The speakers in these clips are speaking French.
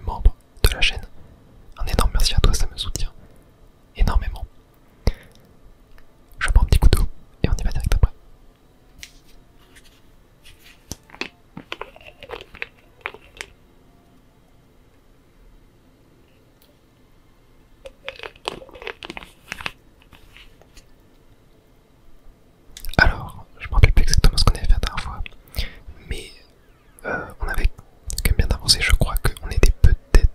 membre de la chaîne. Un énorme merci à toi, ça me soutient énormément. Je prends un petit coup d'eau et on y va direct après. Alors, je me rappelle plus exactement ce qu'on avait fait la dernière fois, mais on avait quand même bien avancé. Je crois qu'on était peut-être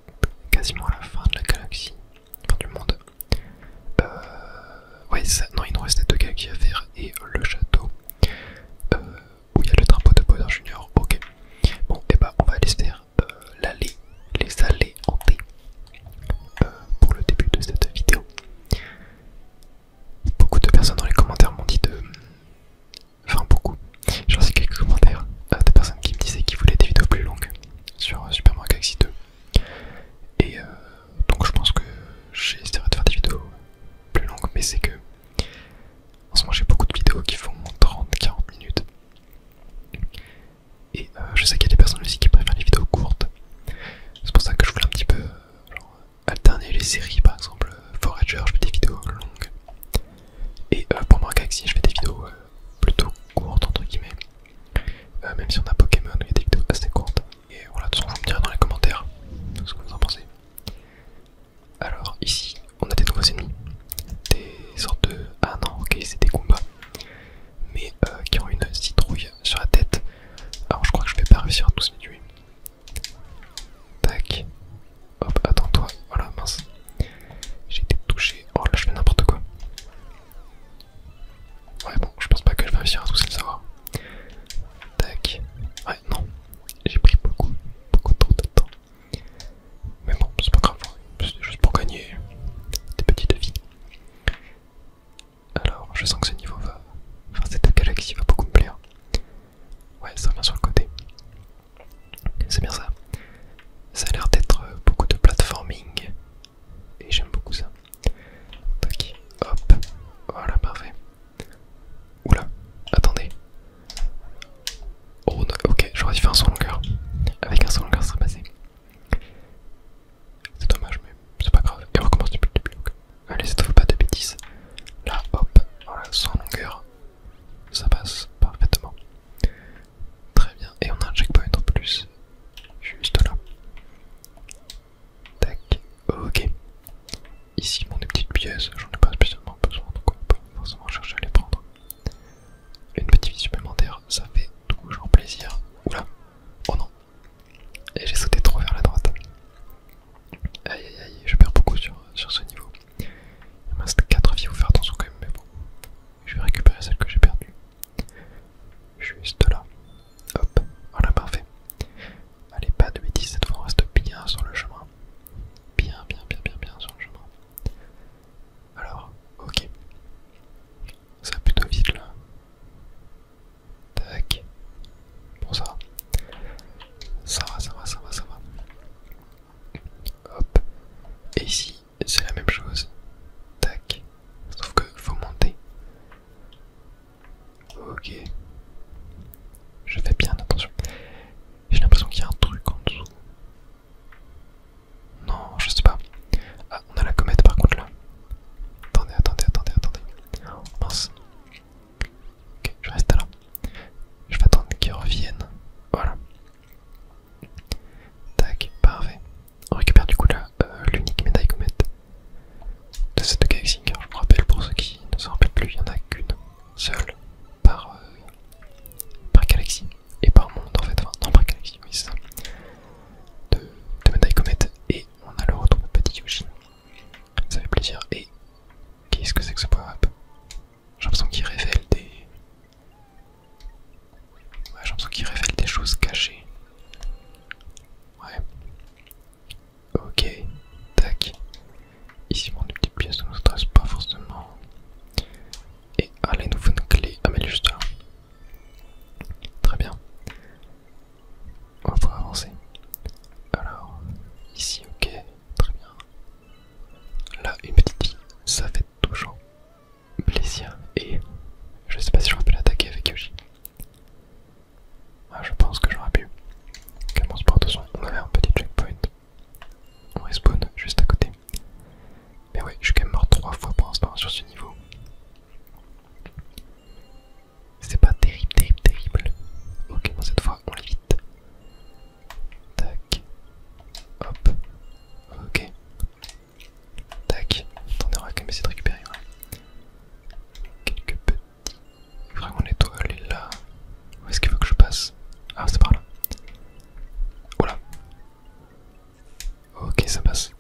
Ok, ça passe.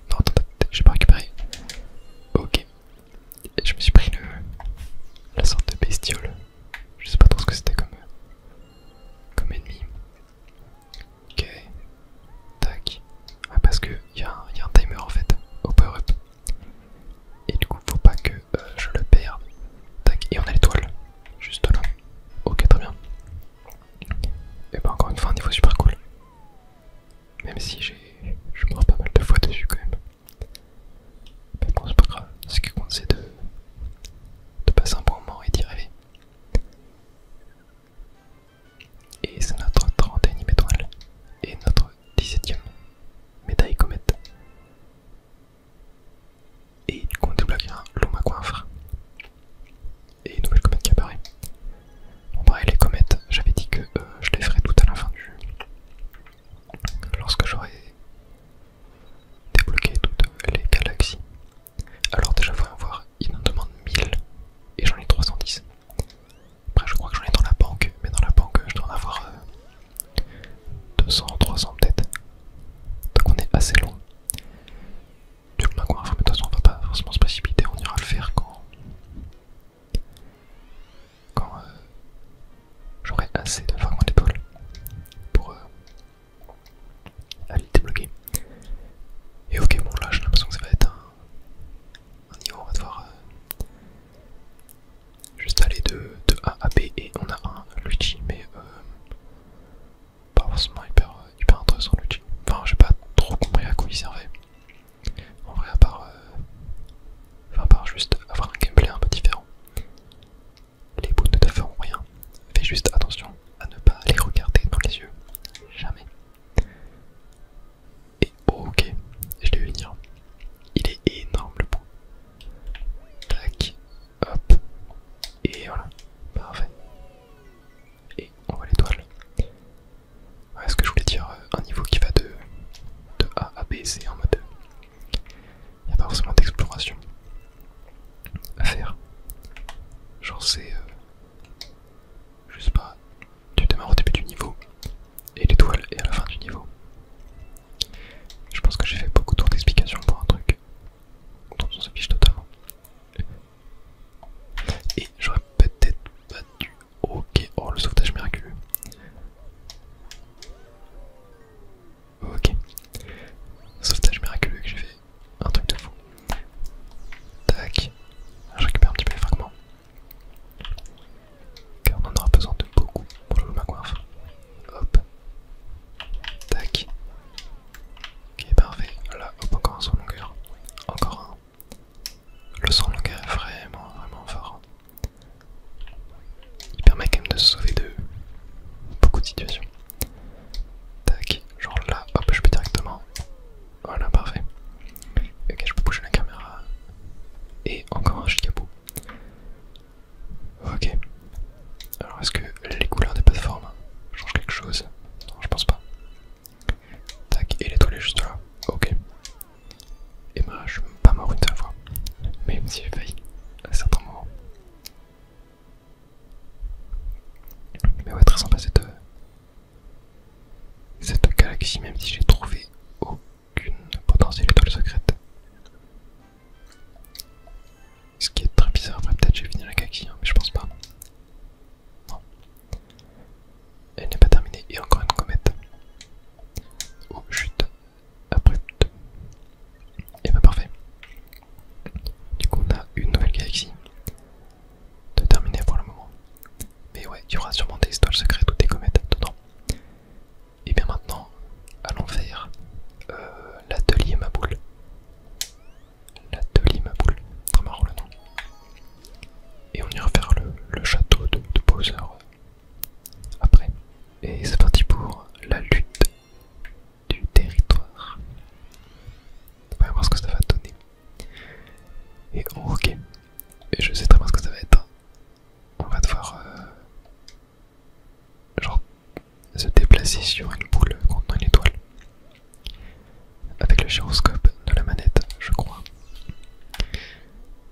Non, attends, j'ai pas récupéré. Ok. Et je me suis pris la sorte de bestiole. Je sais pas trop ce que c'était comme ennemi. Ok. Tac. Ouais, parce que y a un timer en fait au power up. Et du coup, faut pas que je le perde. Tac. Et on a l'étoile. Juste là. Ok, très bien. Et bah, encore une fois, un niveau super cool. Même si je meurs pas mal de fois dessus quand même. Mais bon, c'est pas grave. Ce qui compte, c'est de passer un bon moment et d'y rêver. Et c'est notre 31e étoile. Et notre 17e médaille comète. Et du coup, on débloque un Luma coiffre. Et une nouvelle comète qui apparaît. Bon, pareil, les comètes, j'avais dit que je les ferais toutes à la fin du jeu. Lorsque j'aurai débloqué toutes les galaxies. Alors, déjà, faut en voir, il en demande 1000 et j'en ai 310. Après, je crois que j'en ai dans la banque, mais dans la banque, je dois en avoir 200, 300 peut-être. Donc, on est assez loin. Du coup, mais de toute façon, on va pas forcément se précipiter, on ira le faire quand j'aurai assez de fragments d'étoiles pour aller débloquer. Et ok, bon, là, j'ai l'impression que ça va être un niveau, on va devoir juste aller de A à B et on a un Luigi, mais pas forcément hyper intéressant Luigi. Enfin, j'ai pas trop compris à quoi il servait. En vrai, à part juste avoir un gameplay un peu différent. Les bouts ne te feront rien. Fais juste attention à ne pas les regarder dans les yeux. Jamais. Et ok, je l'ai vu venir. Il est énorme le bout. Tac, hop. Et voilà, parfait. Et on voit l'étoile. Ouais, ce que je voulais dire, un niveau qui va de A à B, c'est en mode... Il n'y a pas forcément d'exploration à faire. Genre c'est... je sais pas, tu démarres au début du niveau, et l'étoile est à la fin du niveau. Je pense que j'ai fait beaucoup de tours d'explication pour un truc dont on s'affiche totalement. Et j'aurais peut-être pas dû... Ok, oh le sauvetage miraculeux. Ok. Sauvetage miraculeux que j'ai fait. Un truc de fou. Tac. Je récupère un petit peu les fragments. Car on en aura besoin de beaucoup pour le Luma coiffe. Hop. Tac. Ok, parfait. Là, hop, encore un saut en longueur. Encore un. Le saut en longueur est vraiment fort. Il permet quand même de se sauver de beaucoup de situations. Tac. Genre là, hop, je peux directement. Voilà, parfait. Ok, je peux bouger la caméra. Et encore un gigaboo. Ok. Alors est-ce que les couleurs des plateformes changent quelque chose? Non, je pense pas. Tac, et l'étoile est juste là. Ok. Et bah je suis pas mort une seule fois. Même si j'ai failli à certains moments. Mais ouais, très sympa cette galaxie, même si j'ai trouvé aucune potentielle étoile secrète. Ce qui est très bizarre, après peut-être j'ai fini la galaxie, hein, mais je pense pas. Non. Elle n'est pas terminée, et encore une comète. Oh, chute abrupte. Et bah parfait. Du coup on a une nouvelle galaxie de terminer pour le moment. Mais ouais, il y aura sûrement des étoiles secrètes ou des comètes dedans. Et bien maintenant, allons faire l'atelier Maboule. L'atelier Maboule, très marrant le nom. Et on ira faire le château de Bowser après. Et c'est parti pour la lutte du territoire. On va voir ce que ça va donner. Et oh, ok. Et je sais très bien ce que ça va être. On va devoir genre se déplacer sur une boule contenant une étoile. Avec le gyroscope de la manette, je crois.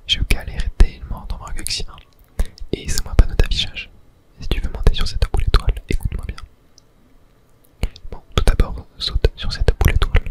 J'ai galéré tellement dans Mario Galaxy 1. Et c'est moi panneau d'affichage. Si tu veux monter sur cette boule étoile, écoute-moi bien. Bon, tout d'abord, saute sur cette boule étoile.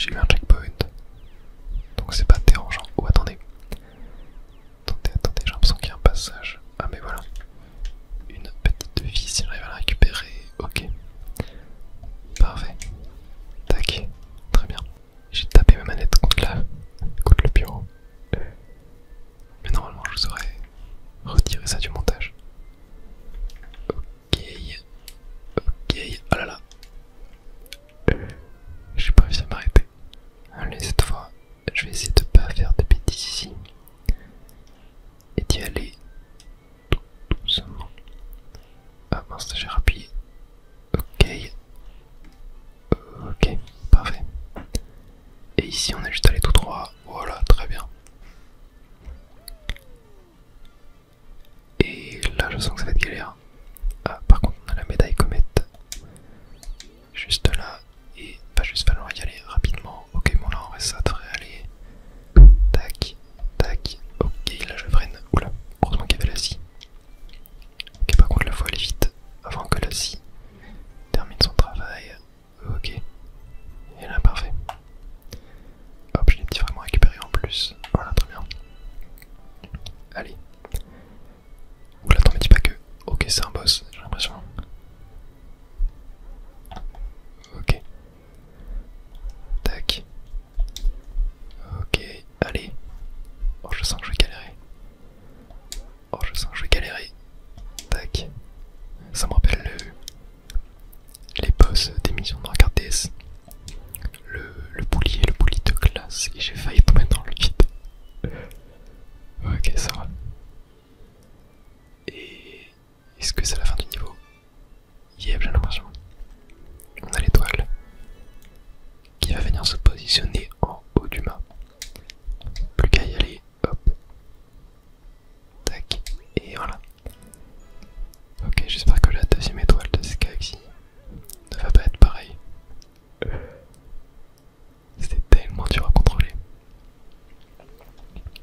j'ai eu un checkpoint. Donc c'est pas dérangeant. Oh attendez. Attendez, j'ai l'impression qu'il y a un passage. Ah mais voilà. Une petite vie si j'arrive à la récupérer. Ok. Parfait. Tac. Très bien. J'ai tapé ma manette contre le bureau. Mais normalement je saurais retirer ça du montage. Ok. Ok. Oh là là. J'ai pas réussi à m'arrêter. Allez, cette fois, je vais essayer de pas faire de bêtises ici. Et d'y aller tout doucement. Ah mince, j'ai rappuyé. Ok. Ok, parfait. Et ici, on est juste allé tout droit. Voilà, très bien. Et là, je sens que ça va être galère. Ah, par contre, on a la médaille comète. Juste là. Et va juste falloir y aller rapidement. Ok, bon, là, en vrai, ça devrait aller. Tac, tac. Ok, là, je freine. Oula, heureusement qu'il y avait la scie. Ok, par contre, là, faut aller vite avant que la scie termine son travail. Ok. Et là, parfait. Hop, j'ai des petits fragments récupérés en plus. Voilà, très bien. Allez. Oula, attends, me dis pas que. Ok, c'est un boss, j'ai l'impression. Ok. Tac. Ok, allez. Oh, je sens que je vais galérer. Oh, je sens que je vais galérer. Tac. Ça me rappelle les boss des missions de Dark DS. Le boulier de classe. Et j'ai failli tomber dans le vide. Ok, ça va. Et est-ce que c'est la fin du niveau? Yep, j'ai l'impression. On a l'étoile qui va venir se positionner en haut du mât. Plus qu'à y aller, hop. Tac, et voilà. Ok, j'espère que la deuxième étoile de cette galaxie ne va pas être pareille. C'était tellement dur à contrôler.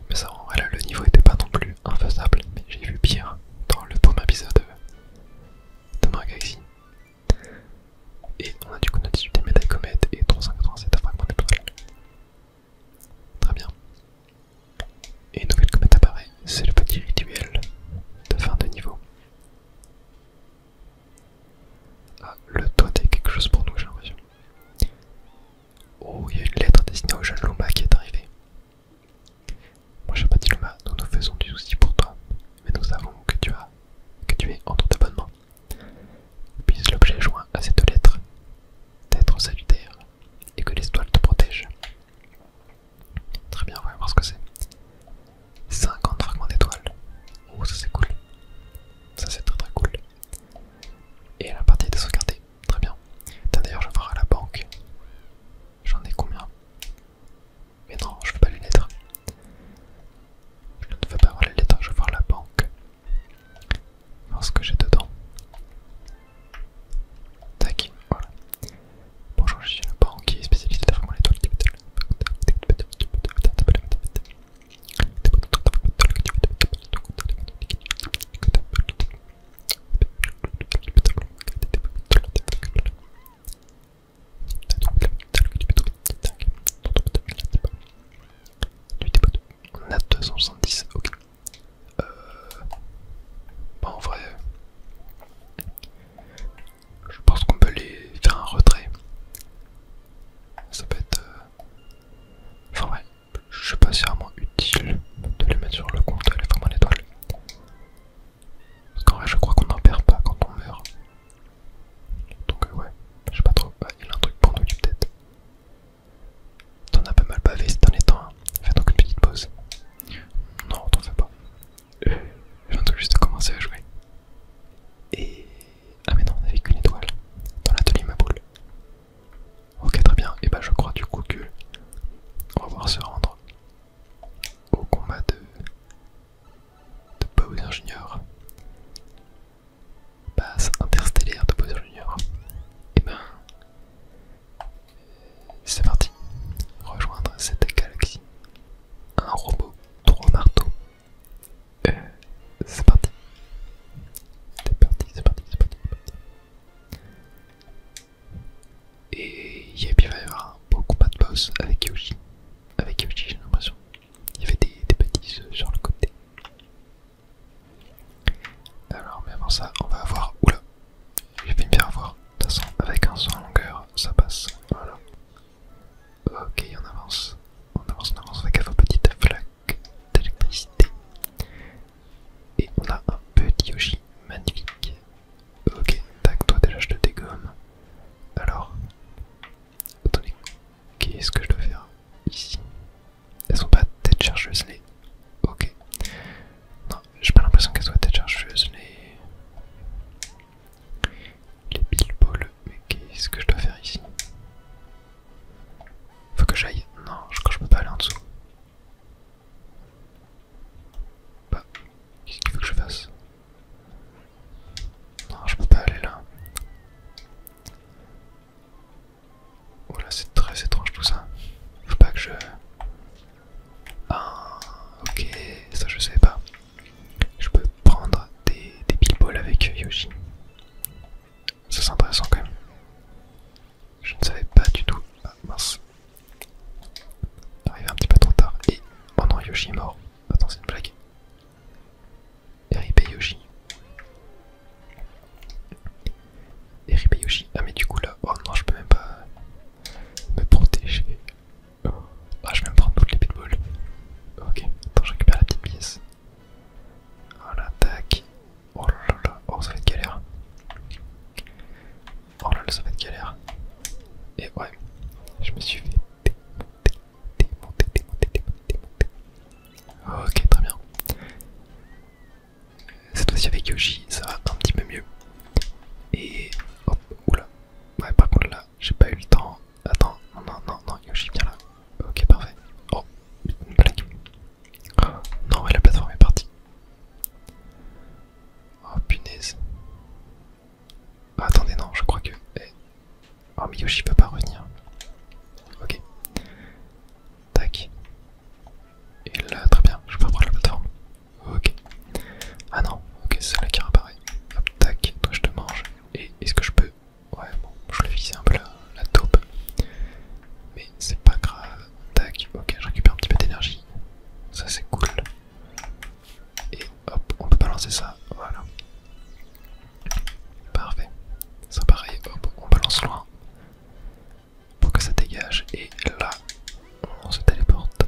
Mais ça, en vrai, là, le niveau était pas non plus infaisable, mais j'ai vu pire dans le premier épisode de Mario Galaxy. Et on a du coup notre 18 médaille comète et 387 fragments d'étoiles. Très bien. Et une nouvelle comète apparaît, c'est le petit rituel de fin de niveau. Ah, le toit est quelque chose pour nous, j'ai l'impression. Oh, il y a une lettre destinée au jeune Luma qui est arrivé. Moi, je sais pas dit Luma, nous faisons du souci pour toi, mais nous savons que tu es entre de bonnes mains. Puisse l'objet joint à cette lettre d'être salutaire et que les étoiles te protègent. Très bien, on va voir ce que c'est. 50 fragments d'étoiles. Oh, ça c'est cool. Ça c'est très très cool. Et la partie était sauvegardée. Très bien. D'ailleurs, je vais voir à la banque. J'en ai combien? Mais non, je veux pas les lettres. Je ne veux pas avoir les lettres, je veux voir la banque. Voir ce que j'ai dedans. Tac, voilà. Bonjour, je suis le banquier spécialisé de fragments d'étoiles. On a 270, ok. Bah en vrai, je pense qu'on peut les faire un retrait. Ça peut être... Enfin ouais, je sais pas si c'est vraiment utile de les mettre sur le compte les fragments d'étoiles. Parce qu'en vrai je crois qu'on n'en perd pas quand on meurt. Donc ouais, je sais pas trop. Ah, il a un truc pour nous peut-être. T'en as pas mal bavé ces derniers temps, hein. Fais donc une petite pause. Non, t'en fais pas. Je viens tout juste de commencer à jouer. Et... Ah mais non, on avait qu'une étoile dans l'atelier ma boule. Ok, très bien. Et bah je crois du coup que on va pouvoir se rendre au combat de Bowser Junior. Base interstellaire de Bowser Junior. Et ben c'est parti. Rejoindre cette galaxie. Un robot, 3 marteaux. C'est parti. C'est parti, c'est parti, c'est parti, c'est parti. Et yep, il va y avoir un beau combat de boss Qu'est-ce que je dois faire ici? Elles sont pas tête chercheuses les... Ok. Non, j'ai pas l'impression qu'elles soient tête chercheuses les billballs. Mais qu'est-ce que je dois faire ici? Faut que j'aille... Non, je crois que je peux pas aller en dessous. Bah, qu'est-ce qu'il faut que je fasse? Non, je peux pas aller là. Oh là, c'est très étrange tout ça. Faut pas que je... Ah, ok, ça je savais pas. Je peux prendre des billballs avec Yoshi. Ça c'est intéressant quand même. Je ne savais pas du tout. Ah mince. Arrivé un petit peu trop tard. Et... Oh non, Yoshi est mort. Attends, c'est une blague. RIP Yoshi. RIP Yoshi. Ah mais du coup là... Oh non, je peux même pas me protéger. Ah, je vais me prendre toutes les pitballs. Ok, attends, je récupère la petite pièce. Voilà, tac. Oh là là, oh ça va être galère. Oh là là, ça va être galère. Et ouais, je me suis fait démonter. Ok, très bien. Cette fois-ci avec Yoshi, ça va un petit peu mieux. Et hop, oula. Ouais, par contre là, j'ai pas eu le temps. Attends, non, Yoshi, viens là. Ok, parfait. Oh, une blague. Oh, non, ouais, la plateforme est partie. Oh, punaise. Oh, attendez, non, je crois que... Oh, mais Yoshi peut pas revenir. Ok. Tac. Et là, très bien, je peux reprendre la plateforme. Ok. Ah non, ok, c'est celle-là qui réapparaît. Hop, tac, toi je te mange. Et est-ce que je peux... Ouais, bon, je vais viser un peu la taupe. Mais c'est pas grave. Tac, ok, je récupère un petit peu d'énergie. Ça c'est cool. Et hop, on peut balancer ça. Voilà. Parfait. Ça pareil, hop, on balance loin. Pour que ça dégage. Et là, on se téléporte.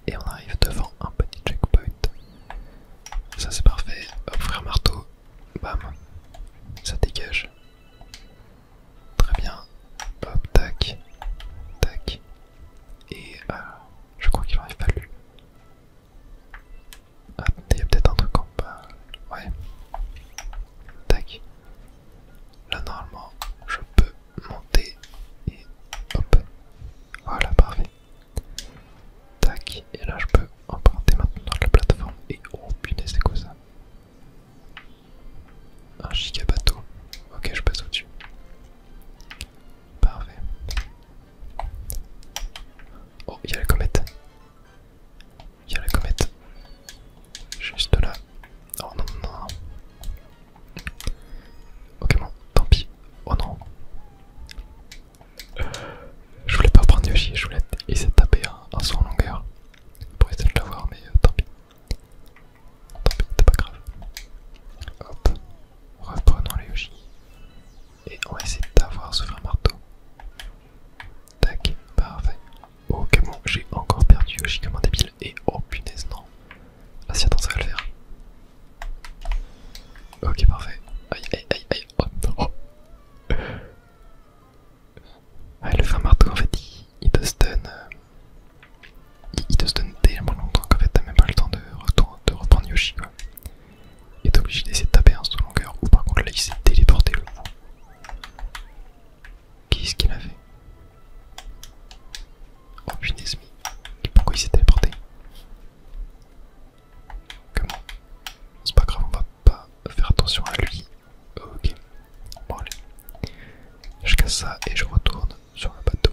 Et on arrive devant un petit checkpoint. Ça c'est parfait. Hop, frère marteau. Bam. Ça dégage. Très bien. Hop, tac. Tac. Et je crois qu'il aurait fallu. Ah, il y a peut-être un truc en bas. Ouais. Tac. Là normalement, je peux monter. Et hop. Voilà, parfait. Tac. Et là je peux emprunter maintenant la plateforme. Et oh punaise, c'est quoi ça? Un giga bateau. Ok, je passe au-dessus. Parfait. Oh, il y a la comète. Il y a la comète. Juste là. Oh non. Ok, bon, tant pis. Oh non. Je voulais pas prendre Yoshi, je voulais essayer de taper un saut en longueur pour essayer de l'avoir, mais tant pis. Tant pis, c'est pas grave. Hop. Reprenons les Yoshi. Et on va essayer d'avoir ce frère marteau. Tac, parfait. Ok, bon, j'ai encore perdu Yoshi comme un débile. Et oh punaise, non. Ah si, attends, ça va le faire. Ok, parfait. Aïe. Oh non. Ouais, le frère marteau, en fait, il te stun. Il te stun tellement longtemps qu'en fait, t'as même pas le temps de reprendre Yoshi, quoi. Et t'es obligé d'essayer de taper un saut longueur. Ou par contre, là, il s'est téléporté, le fou. Qu'est-ce qu'il a fait? Oh punaise, mais pourquoi il s'est téléporté? Comment? C'est pas grave, on va pas faire attention à lui. Ok. Bon allez. Je casse ça et je retourne sur le bateau.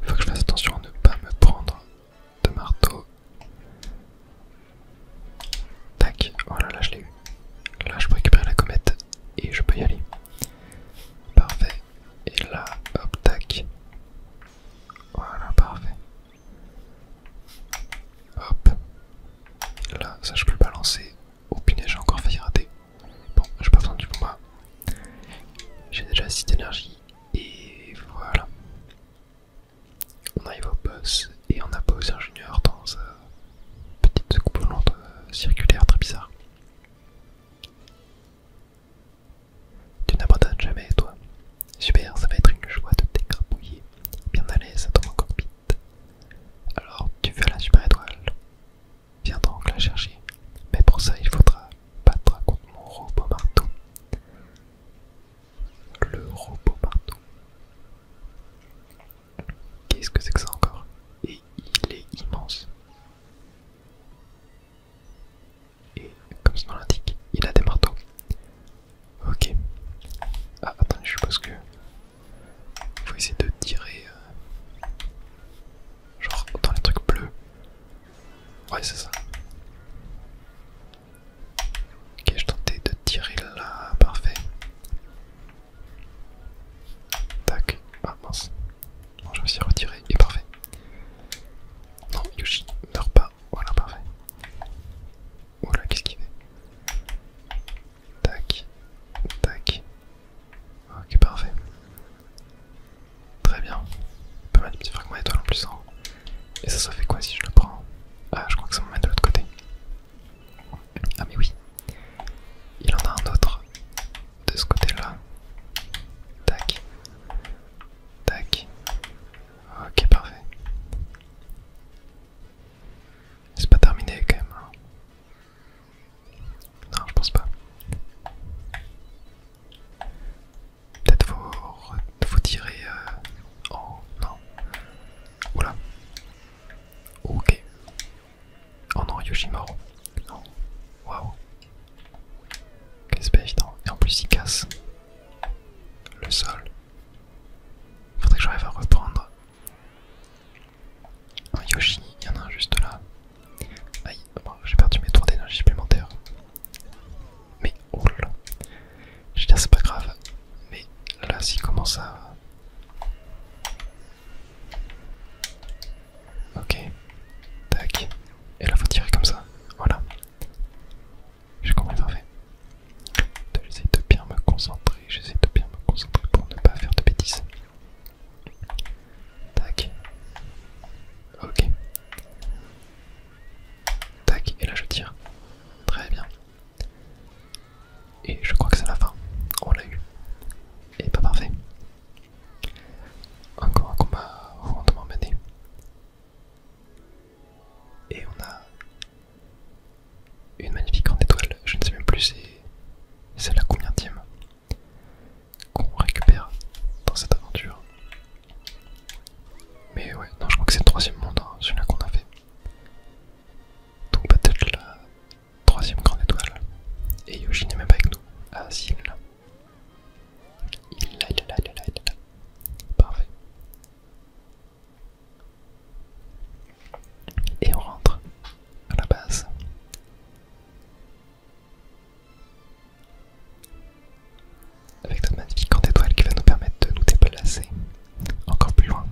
Il faut que je fasse attention à ne pas me prendre de marteau. Tac. Voilà, là je l'ai eu. Là je peux récupérer la comète et je peux y aller. Parfait. Et là, hop, tac. Voilà, parfait. Hop. Là, ça je peux le balancer. Oh punaise, j'ai encore failli rater. Bon, j'ai pas besoin du combat. J'ai déjà assez d'énergie. Et voilà. fragment d'étoile en plus. Hein. Et ça fait quoi si je le prends? Ah, je crois que ça m'emmène de l'autre côté. Ah mais oui. Il en a un autre. De ce côté-là. Tac. Tac. Ok, parfait. C'est pas terminé quand même. Hein. Non, je pense pas. Peut-être faut tirer... Oh, non. Oula. Ok. Oh non, Yoshimaro. Non. Waouh. Ok, c'est pas évident. Et en plus, il casse le sol. Faudrait que j'arrive à reprendre. Un Yoshi, il y en a un juste là. Aïe, bon, j'ai perdu mes tours d'énergie supplémentaires. Mais oh là. Je veux dire, c'est pas grave. Mais là, s'il commence à... Ok. Tac. Et là, faut tirer comme ça. Voilà. J'ai compris, parfait. J'essaie de bien me concentrer. J'essaie de bien me concentrer pour ne pas faire de bêtises. Tac. Ok. Tac. Et là, je tire. Très bien. Et je crois que c'est la fin. On l'a eu. Et pas parfait. Encore un combat rondement mené. Et on a une magnifique grande étoile. Je ne sais même plus c'est la combienième qu'on récupère dans cette aventure. Mais ouais, non, je crois que c'est le troisième monde, hein, celui-là qu'on a fait. Donc peut-être la troisième grande étoile. Et Yoshi n'est même pas avec nous. Ah si, il est là. Il est là, il est là, il est là, il est là. Parfait. Et on rentre à la base. Avec notre magnifique grande étoile qui va nous permettre de nous déplacer encore plus loin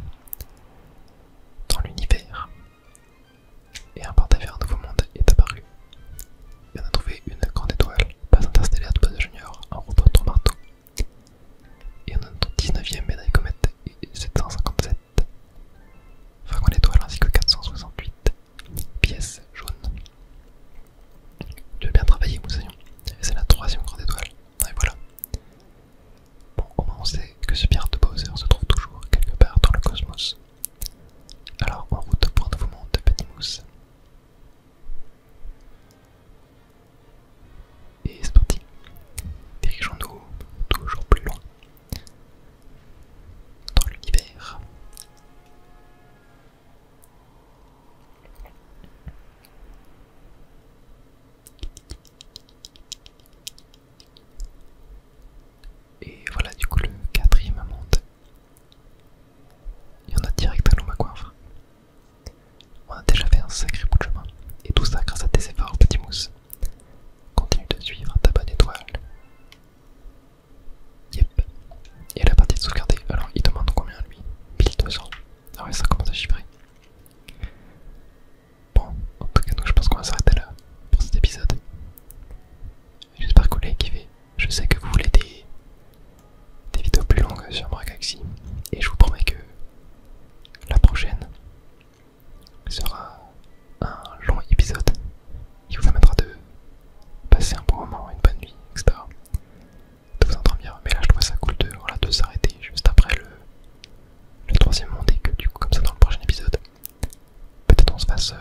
dans l'univers. Et un portail vers un nouveau monde est apparu. Et on a trouvé une grande étoile, base interstellaire de base junior, un robot en marteau. Et on a notre 19ème médaille comète et 757 fragments d'étoile ainsi que 468 pièces jaunes. Tu as bien travaillé, Moussaillon. C'est la troisième grande étoile. Et voilà. Bon, au moins on sait que ce pirate de Bowser se trouve toujours quelque part dans le cosmos. Alors en route pour un nouveau monde, petit mousse. Et c'est parti. Dirigeons-nous toujours plus loin dans l'univers. Et voilà du coup le quatrième monde. Il y en a direct à l'Omacoinfre. On a déjà fait un sacré bout de chemin. Et tout ça grâce à tes efforts, petit mousse. Continue de suivre ta bonne étoile. Yep. Et la partie de sauvegarder. Alors il demande combien lui? 1200. Ah ouais, ça commence à chiffrer. Bon, en tout cas, donc, je pense qu'on va s'arrêter là pour cet épisode. J'espère que vous l'avez kiffé. Je sais que vous voulez des vidéos plus longues sur Mario Galaxy. Et je vous promets que la prochaine sera un long épisode qui vous permettra de passer un bon moment, une bonne nuit, etc. De vous endormir. Mais là, je trouvais ça cool de s'arrêter juste après le troisième monde et que du coup, comme ça, dans le prochain épisode, peut-être on se fasse